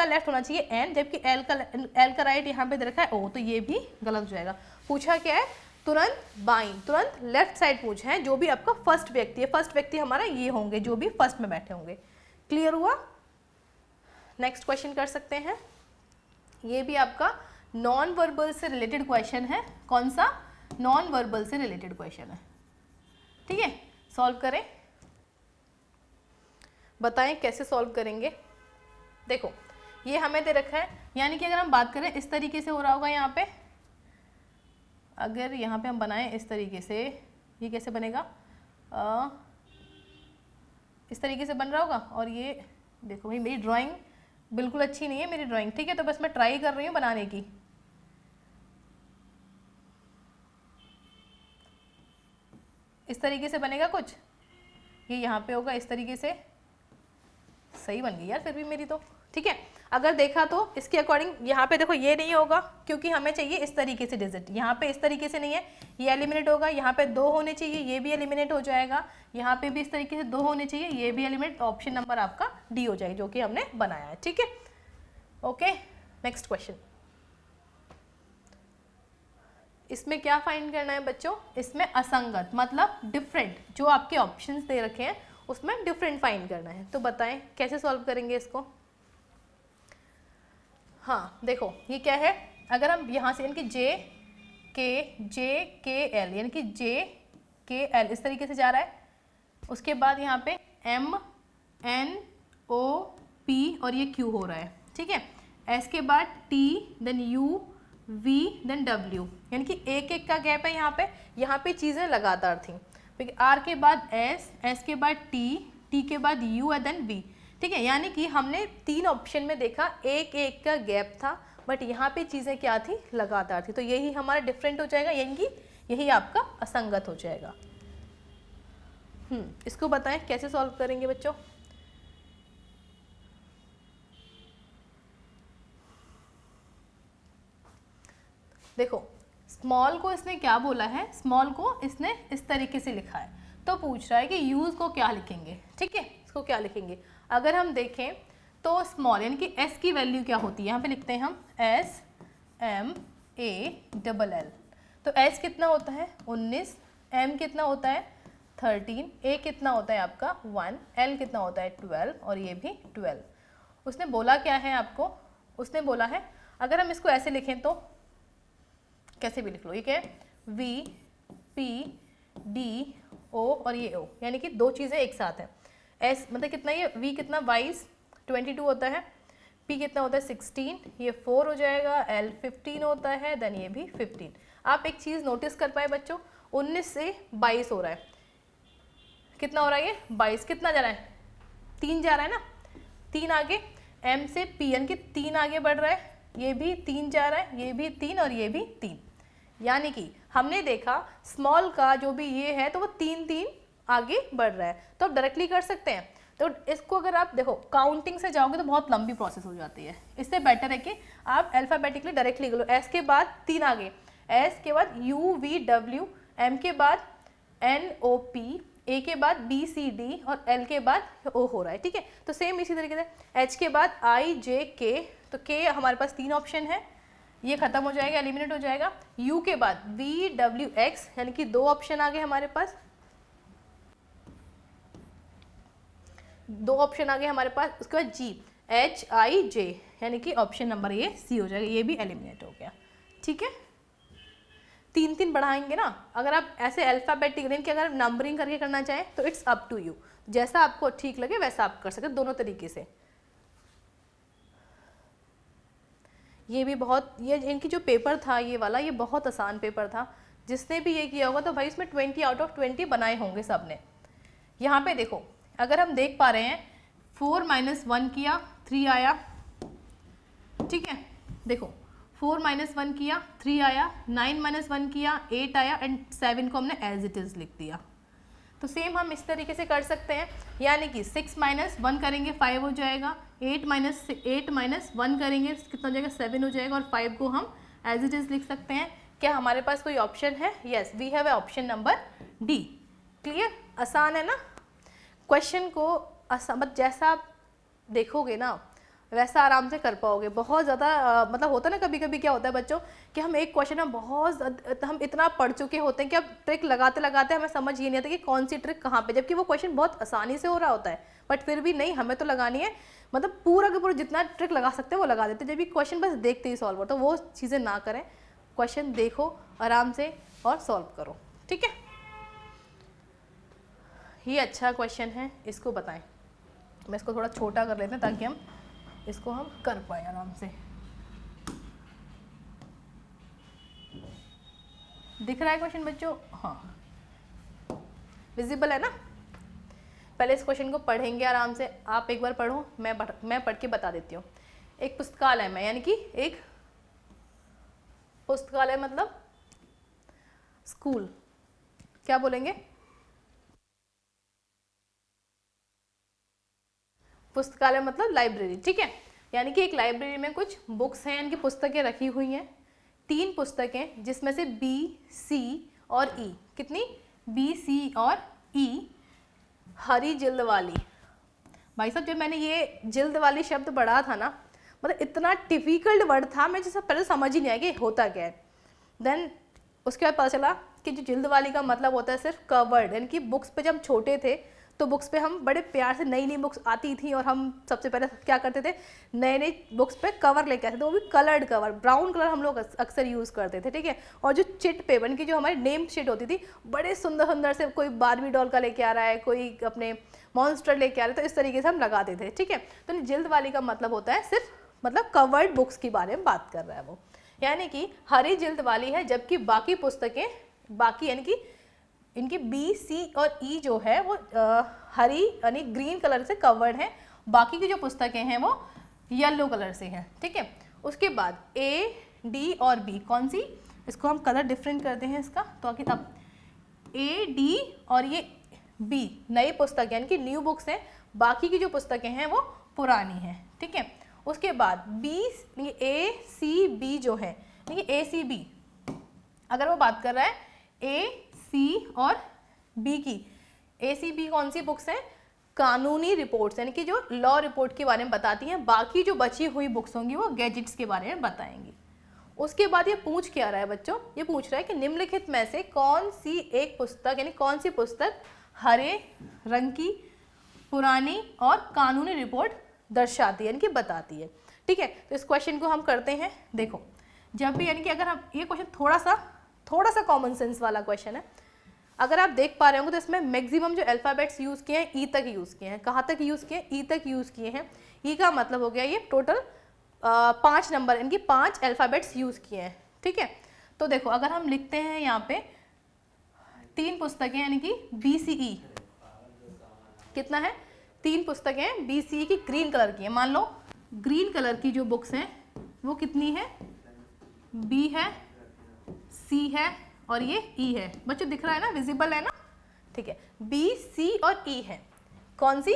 लेफ्ट होना चाहिए N, जबकि L का राइट यहाँ पे दे रखा है O, तो ये भी गलत हो जाएगा। पूछा क्या है, तुरंत बाईं, तुरंत लेफ्ट साइड पूछा है, जो भी आपका फर्स्ट व्यक्ति है, फर्स्ट व्यक्ति हमारा ये होंगे जो भी फर्स्ट में बैठे होंगे। क्लियर हुआ? नेक्स्ट क्वेश्चन कर सकते हैं, ये भी आपका नॉन वर्बल से रिलेटेड क्वेश्चन है। कौन सा? नॉन वर्बल से रिलेटेड क्वेश्चन है, ठीक है। सॉल्व करें, बताएं कैसे सॉल्व करेंगे। देखो ये हमें दे रखा है, यानी कि अगर हम बात करें इस तरीके से हो रहा होगा, यहाँ पे अगर यहाँ पे हम बनाएं इस तरीके से, ये कैसे बनेगा, इस तरीके से बन रहा होगा। और ये देखो भाई, मेरी ड्राइंग बिल्कुल अच्छी नहीं है मेरी ड्राइंग, ठीक है, तो बस मैं ट्राई कर रही हूँ बनाने की। इस तरीके से बनेगा कुछ, ये यहाँ पे होगा इस तरीके से, सही बन गई यार फिर भी मेरी तो, ठीक है। अगर देखा तो इसके अकॉर्डिंग यहाँ पे देखो ये नहीं होगा, क्योंकि हमें चाहिए इस तरीके से डिजिट, यहाँ पे इस तरीके से नहीं है, ये एलिमिनेट होगा। यहाँ पे 2 होने चाहिए, ये भी एलिमिनेट हो जाएगा। यहाँ पे भी इस तरीके से 2 होने चाहिए, ये भी एलिमिनेट। ऑप्शन नंबर आपका डी हो जाएगा, जो कि हमने बनाया है, ठीक है। Okay, next question. इसमें क्या फाइंड करना है बच्चों, इसमें असंगत मतलब डिफरेंट, जो आपके ऑप्शंस दे रखे हैं उसमें डिफरेंट फाइंड करना है। तो बताएं कैसे सॉल्व करेंगे इसको। हाँ देखो ये क्या है, अगर हम यहाँ से यानी कि जे के एल, यानी कि जे के एल इस तरीके से जा रहा है। उसके बाद यहाँ पे एम एन ओ पी और ये क्यू हो रहा है, ठीक है। एस के बाद T, then U, V, then W, यानी कि एक एक का गैप है यहाँ पे चीज़ें लगातार थी। आर के बाद एस के बाद टी के बाद यू एंड देन वी, ठीक है। यानी कि हमने 3 ऑप्शन में देखा एक एक का गैप था, बट यहाँ पे चीज़ें क्या थी, लगातार थी। तो यही हमारा डिफरेंट हो जाएगा, यानी कि यही आपका असंगत हो जाएगा। इसको बताएं कैसे सॉल्व करेंगे बच्चों। देखो स्मॉल को इसने क्या बोला है, स्मॉल को इसने इस तरीके से लिखा है, तो पूछ रहा है कि यूज को क्या लिखेंगे, ठीक है, इसको क्या लिखेंगे। अगर हम देखें तो स्मॉल यानी कि एस की वैल्यू क्या होती है, यहाँ पे लिखते हैं हम S M A double L. तो एस कितना होता है 19, एम कितना होता है 13, ए कितना होता है आपका 1, एल कितना होता है 12 और ये भी 12। उसने बोला क्या है आपको, उसने बोला है अगर हम इसको ऐसे लिखें तो कैसे भी लिख लो, ये क्या है वी पी डी ओ और ये ओ, यानी कि 2 चीज़ें एक साथ हैं। एस मतलब कितना, ये वी कितना 22 22 होता है, P कितना होता है 16, ये 4 हो जाएगा, L 15 होता है, देन ये भी 15। आप एक चीज़ नोटिस कर पाए बच्चों, 19 से 22 हो रहा है, कितना हो रहा है ये 22, कितना जा रहा है 3 जा रहा है ना, 3 आगे, M से P यानी कि 3 आगे बढ़ रहा है, ये भी 3 जा रहा है, ये भी 3 और ये भी 3, यानी कि हमने देखा स्मॉल का जो भी ये है तो वो 3 आगे बढ़ रहा है, तो आप डायरेक्टली कर सकते हैं। तो इसको अगर आप देखो काउंटिंग से जाओगे तो बहुत लंबी प्रोसेस हो जाती है, इससे बेटर है कि आप अल्फ़ाबेटिकली डायरेक्टली कर लो। S के बाद 3 आगे, S के बाद U V W, M के बाद N O P, A के बाद B C D और L के बाद O हो रहा है, ठीक है। तो सेम इसी तरीके से H के बाद I J K, तो K हमारे पास 3 ऑप्शन है, ये खत्म हो जाएगा, एलिमिनेट हो जाएगा। U के बाद V W X यानी कि 2 ऑप्शन आ गए हमारे पास, 2 ऑप्शन आ गए हमारे पास। उसके बाद G H I J यानी कि ऑप्शन नंबर ये C हो जाएगा, ये भी एलिमिनेट हो गया, ठीक है। 3 बढ़ाएंगे ना, अगर आप ऐसे अल्फ़ाबेटिक यानी कि अगर नंबरिंग करके करना चाहें तो इट्स अप टू यू, जैसा आपको ठीक लगे वैसा आप कर सकते, दोनों तरीके से। ये भी बहुत, ये इनकी जो पेपर था ये वाला, ये बहुत आसान पेपर था, जिसने भी ये किया होगा तो भाई इसमें 20 आउट ऑफ 20 बनाए होंगे सब ने। यहाँ पे देखो, अगर हम देख पा रहे हैं 4 - 1 किया 3 आया, ठीक है, देखो 4 - 1 किया 3 आया, 9 - 1 किया 8 आया, एंड 7 को हमने एज इट इज़ लिख दिया। तो सेम हम इस तरीके से कर सकते हैं, यानी कि 6 - 1 करेंगे 5 हो जाएगा, 8 - 1 करेंगे कितना हो जाएगा 7 हो जाएगा, और 5 को हम एज इट इज़ लिख सकते हैं। क्या हमारे पास कोई ऑप्शन है? Yes, we have a option number D. Clear? आसान है ना क्वेश्चन को, मतलब जैसा आप देखोगे ना वैसा आराम से कर पाओगे। बहुत ज़्यादा मतलब होता है ना, कभी कभी क्या होता है बच्चों कि हम एक क्वेश्चन में हम इतना पढ़ चुके होते हैं कि अब ट्रिक लगाते लगाते हमें समझ ये नहीं आता कि कौन सी ट्रिक कहाँ पे, जबकि वो क्वेश्चन बहुत आसानी से हो रहा होता है, बट फिर भी नहीं, हमें तो लगानी है, मतलब पूरा का पूरा जितना ट्रिक लगा सकते हैं वो लगा देते हैं, जब भी क्वेश्चन बस देखते ही सॉल्व हो। तो वो चीज़ें ना करें, क्वेश्चन देखो आराम से और सॉल्व करो, ठीक है। ये अच्छा क्वेश्चन है, इसको बताएं। मैं इसको थोड़ा छोटा कर लेते हैं ताकि हम इसको कर पाए आराम से। दिख रहा है क्वेश्चन बच्चों? हाँ, विजिबल है ना। पहले इस क्वेश्चन को पढ़ेंगे आराम से, आप एक बार पढ़ो, मैं पढ़ के बता देती हूँ। एक पुस्तकालय में, यानी कि एक पुस्तकालय मतलब स्कूल, क्या बोलेंगे? पुस्तकालय मतलब लाइब्रेरी, ठीक है। यानी कि एक लाइब्रेरी में कुछ बुक्स हैं, यानी कि पुस्तकें रखी हुई हैं, 3 पुस्तकें, जिसमें से बी, सी और ई, कितनी? बी, सी और ई, हरी जिल्द वाली। भाई साहब, जब मैंने ये जिल्द वाली शब्द पढ़ा था ना, मतलब इतना डिफिकल्ट वर्ड था, मैं जैसे पहले समझ ही नहीं आया कि होता क्या है। देन उसके बाद पता चला कि जो जिल्द वाली का मतलब होता है सिर्फ कवर्ड, यानी कि बुक्स पे जब हम छोटे थे तो बुक्स पे हम बड़े प्यार से, नई नई बुक्स आती थी और हम सबसे पहले क्या करते थे, नए नई बुक्स पे कवर लेके आते थे, वो भी कलर्ड कवर, ब्राउन कलर हम लोग अक्सर यूज़ करते थे, ठीक है। और जो चिट पेपर, यानी कि जो हमारी नेम शीट होती थी, बड़े सुंदर सुंदर से, कोई बारबी डॉल का लेके आ रहा है, कोई अपने मॉन्स्टर लेके आ रहा है, तो इस तरीके से हम लगाते थे, ठीक है। तो जिल्द वाली का मतलब होता है सिर्फ, मतलब कवर्ड बुक्स के बारे में बात कर रहा है वो, यानी कि हरी जिल्द वाली है, जबकि बाकी पुस्तकें, बाकी यानी कि इनकी बी, सी और ई जो है वो हरी यानी ग्रीन कलर से कवर्ड है, बाकी की जो पुस्तकें हैं वो येलो कलर से हैं, ठीक है। उसके बाद ए, डी और बी, कौन सी, इसको हम कलर डिफरेंट करते हैं इसका, तो आगे तब ए, डी और ये बी नई पुस्तक यानी कि न्यू बुक्स हैं, बाकी की जो पुस्तकें हैं वो पुरानी हैं, ठीक है। उसके बाद बी, ए, सी, बी जो है, यानी कि ए, सी, बी, अगर वो बात कर रहा है ए, सी और बी की, ए, सी, बी कौन सी बुक्स हैं? कानूनी रिपोर्ट्स, यानी कि जो लॉ रिपोर्ट के बारे में बताती हैं, बाकी जो बची हुई बुक्स होंगी वो गैजेट्स के बारे में बताएंगी। उसके बाद ये पूछ क्या रहा है बच्चों, ये पूछ रहा है कि निम्नलिखित में से कौन सी एक पुस्तक, यानी कौन सी पुस्तक हरे रंग की, पुरानी और कानूनी रिपोर्ट दर्शाती है, यानी कि बताती है, ठीक है। तो इस क्वेश्चन को हम करते हैं। देखो, जब भी, यानी कि अगर हम, ये क्वेश्चन थोड़ा सा कॉमन सेंस वाला क्वेश्चन है, अगर आप देख पा रहे होंगे तो इसमें मैक्सिमम जो अल्फ़ाबेट्स यूज़ किए हैं ई तक यूज़ किए हैं। कहाँ तक यूज़ किए हैं? ई तक यूज़ किए हैं। ई का मतलब हो गया ये टोटल 5 नंबर, इनकी 5 अल्फ़ाबेट्स यूज़ किए हैं, ठीक है। तो देखो अगर हम लिखते हैं यहाँ पे 3 पुस्तकें यानी कि BCE, कितना है, 3 पुस्तकें BCE की ग्रीन कलर की है। मान लो ग्रीन कलर की जो बुक्स हैं वो कितनी है, B है, C है और ये E है। बच्चों दिख रहा है ना, विजिबल है ना, ठीक है। B, C और E है। कौन सी,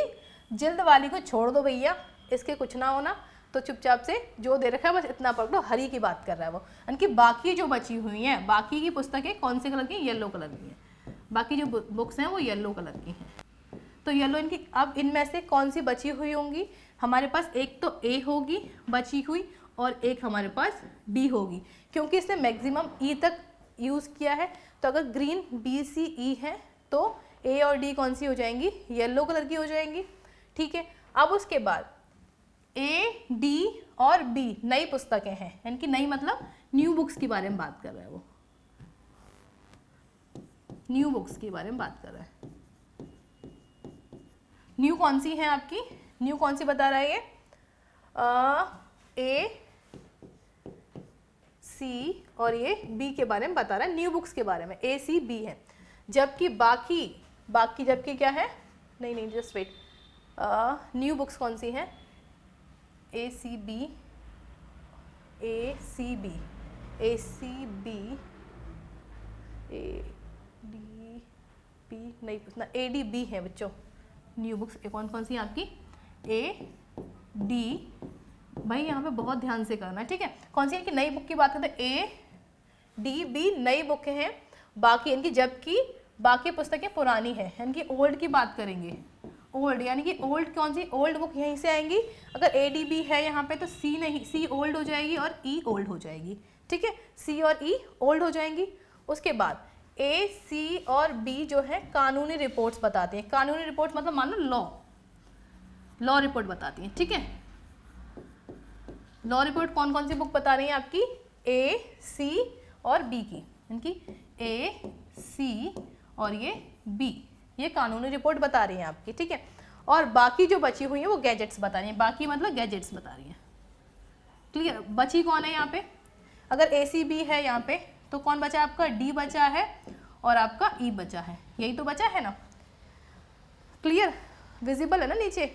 जल्द वाली को छोड़ दो भैया, इसके कुछ ना होना, तो चुपचाप से जो दे रखा है बस इतना पढ़ लो, हरी की बात कर रहा है वो। यानी बाकी जो बची हुई हैं, बाकी की पुस्तकें कौन से कलर की, येलो कलर की हैं। बाकी जो बुक्स हैं वो येलो कलर की हैं, तो येलो इनकी। अब इनमें से कौन सी बची हुई होंगी, हमारे पास एक तो A होगी बची हुई और एक हमारे पास B होगी, क्योंकि इसने मैक्सिमम E तक यूज़ किया है। तो अगर ग्रीन BCE है तो A और D कौन सी हो जाएंगी, येलो कलर की हो जाएंगी, ठीक है। अब उसके बाद A, D और B नई पुस्तकें हैं, यानी कि नई मतलब न्यू बुक्स के बारे में बात कर रहा है वो, न्यू बुक्स के बारे में बात कर रहा है। न्यू कौन सी है आपकी, न्यू कौन सी बता रहा है ये, A, C और ये B के बारे में बता रहा है, न्यू बुक्स के बारे में A, C, B है। जबकि बाकी जबकि क्या है, नहीं जस्ट वेट, न्यू बुक्स कौन सी हैं, A, C, B, A, C, B, A, C, B, A, D, B, नहीं पूछना, A, D, B है बच्चों न्यू बुक्स। कौन सी आपकी, A, D, भाई यहाँ पे बहुत ध्यान से करना है, ठीक है। कौन सी है कि नई बुक की बात करते हैं, A, D, B नई बुक हैं, बाकी इनकी, जबकि बाकी पुस्तकें पुरानी हैं, इनकी ओल्ड की बात करेंगे। ओल्ड यानी कि ओल्ड कौन सी, ओल्ड बुक यहीं से आएंगी। अगर ADB है यहाँ पे तो C नहीं, C ओल्ड हो जाएगी और E ओल्ड हो जाएगी, ठीक है। C और E ओल्ड हो जाएंगी। उसके बाद A, C और B जो है कानूनी रिपोर्ट्स बताती हैं। कानूनी रिपोर्ट्स मतलब मान लो लॉ रिपोर्ट बताती हैं, ठीक है। लॉ रिपोर्ट कौन सी बुक बता रही है आपकी, A, C और B की, इनकी A, C और ये B, ये कानूनी रिपोर्ट बता रही हैं आपकी, ठीक है। और बाकी जो बची हुई है वो गैजेट्स बता रही हैं, बाकी मतलब गैजेट्स बता रही हैं, क्लियर। बची कौन है यहाँ पे, अगर ACB है यहाँ पे तो कौन बचा है आपका, D बचा है और आपका E बचा है, यही तो बचा है ना, क्लियर। विजिबल है ना नीचे,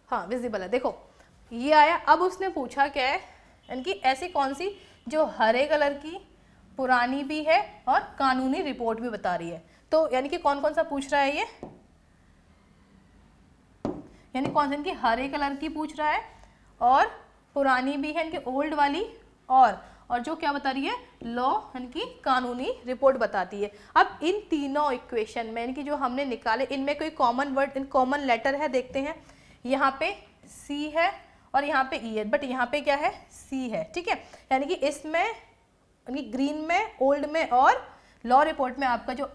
हाँ विजिबल है। देखो ये आया। अब उसने पूछा क्या है, यानी कि ऐसी कौन सी जो हरे कलर की, पुरानी भी है और कानूनी रिपोर्ट भी बता रही है। तो यानी कि कौन सा पूछ रहा है ये, यानी कौन सी, इनकी हरे कलर की पूछ रहा है और पुरानी भी है, इनकी ओल्ड वाली, और जो क्या बता रही है, लॉ यानी कि कानूनी रिपोर्ट बताती है। अब इन तीनों इक्वेशन में यानी कि जो हमने निकाले, इनमें कोई कॉमन वर्ड, इन कॉमन लेटर है, देखते हैं। यहाँ पे C है और यहाँ पे E है, बट यहाँ पे क्या है, C है, ठीक है। यानी कि इसमें यानी ग्रीन में, ओल्ड में और लॉ रिपोर्ट में आपका जो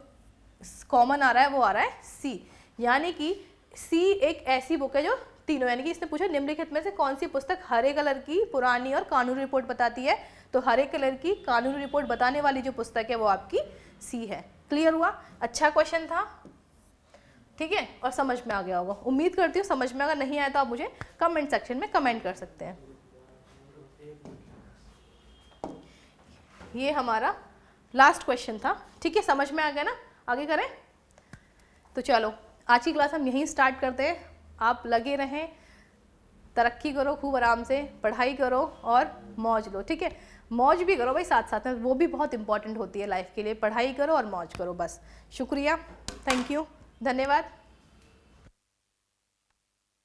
कॉमन आ रहा है वो आ रहा है C। यानी कि C एक ऐसी बुक है जो तीनों, यानी कि इसने पूछा निम्नलिखित में से कौन सी पुस्तक हरे कलर की, पुरानी और कानूनी रिपोर्ट बताती है, तो हरे कलर की कानूनी रिपोर्ट बताने वाली जो पुस्तक है वो आपकी C है। क्लियर हुआ, अच्छा क्वेश्चन था, ठीक है, और समझ में आ गया होगा, उम्मीद करती हूँ समझ में। अगर नहीं आया तो आप मुझे कमेंट सेक्शन में कमेंट कर सकते हैं। ये हमारा लास्ट क्वेश्चन था, ठीक है, समझ में आ गया ना, आगे करें। तो चलो आज की क्लास हम यहीं स्टार्ट करते हैं। आप लगे रहें, तरक्की करो, खूब आराम से पढ़ाई करो और मौज लो, ठीक है। मौज भी करो भाई साथ साथ में, वो भी बहुत इंपॉर्टेंट होती है लाइफ के लिए। पढ़ाई करो और मौज करो बस। शुक्रिया, थैंक यू, धन्यवाद।